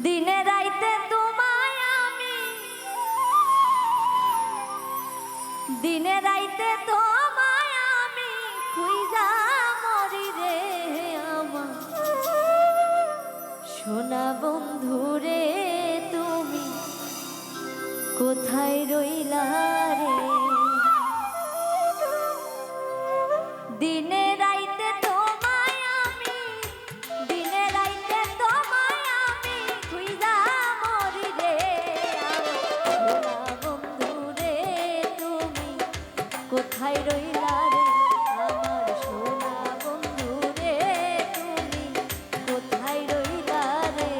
দিনে রাইতে তোমায় আমি, দিনে রাইতে তোমায় আমি খুঁজা মরি রে আমার সোনা বন্ধু রে, তুমি কোথায় রইলা রে? দিনে রাইতে তোমায় আমি, দিনে রাইতে তোমায় আমি খুঁজা মরি রে সোনা বন্ধু রে, তুমি কোথায় রইলা রে? আমার সোনা বন্ধু রে, তুমি কোথায় রইলা রে?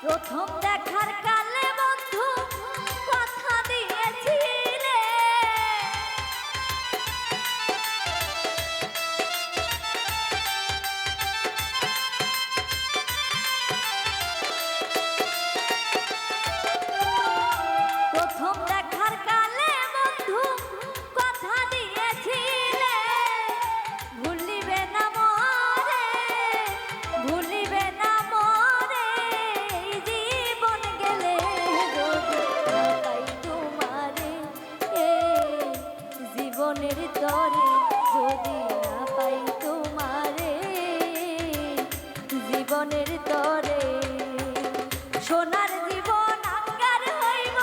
প্রথম দেখার কালে বন্ধু কথা দিয়েছিলে, প্রথম দেখার কালে বন্ধু কথা দিয়েছিলে, ভুলিবে না মরে, ভুলিবে না মরে, জীবন গেলে যদি না পাই তোমারে, জীবনের তরে যদি না পাই তোমারে, জীবনের তরে সোনার জীবন আঙ্গার হইব,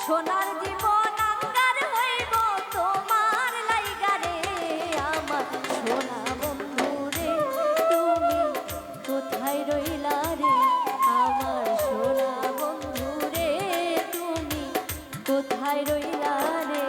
সোনার জীবন আঙ্গার হইব তোমার লাইগারে আমার সোনা বন্ধু রে, তুমি কোথায় রইলা রে? আমার সোনা বন্ধু রে, তুমি কোথায় রইলা রে?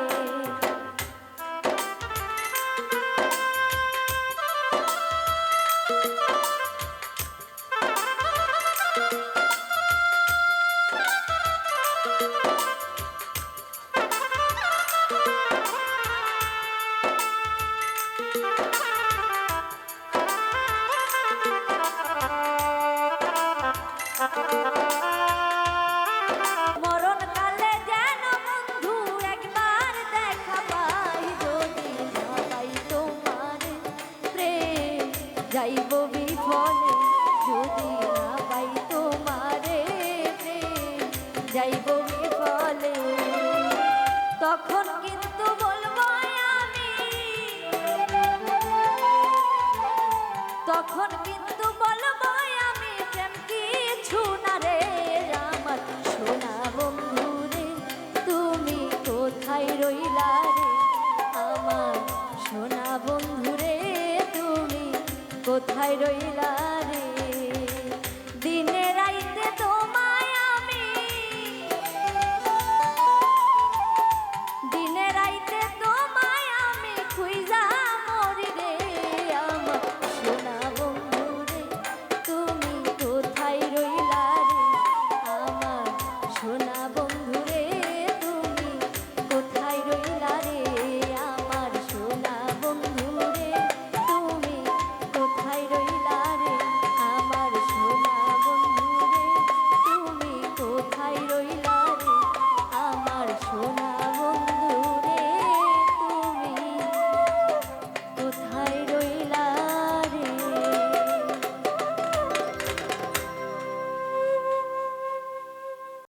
মরণকালে যেন বন্ধু একবার দেখা পাই, যদি না পাই তোমার প্রেম যাইব বিফলে, যদি না পাই তোমারে প্রেম যাইব বিফলে, তখন কিন্তু বলবো আমি, তখন কিন্তু বলবো আমি প্রেম কিছু না রে। আমার সোনা বন্ধু রে, তুমি কোথায় রইলা রে? আমার সোনা বন্ধু রে, তুমি কোথায় রইলা রে? দিনে রাইতে তোমায় আমি, দিনে রাইতে তোমায় আমি খুঁজা মরি রে আমার সোনা বন্ধু রে, তুমি কোথায় রইলা রে? আমার সোনা বন্ধু রে, তুমি কোথায় রইলা রে? আমার সোনা বন্ধু রে, তুমি কোথায় রইলা রে? আমার সোনা বন্ধু রে, তুমি কোথায় রইলা রে? আমার সোনা বন্ধু রে, তুমি কোথায়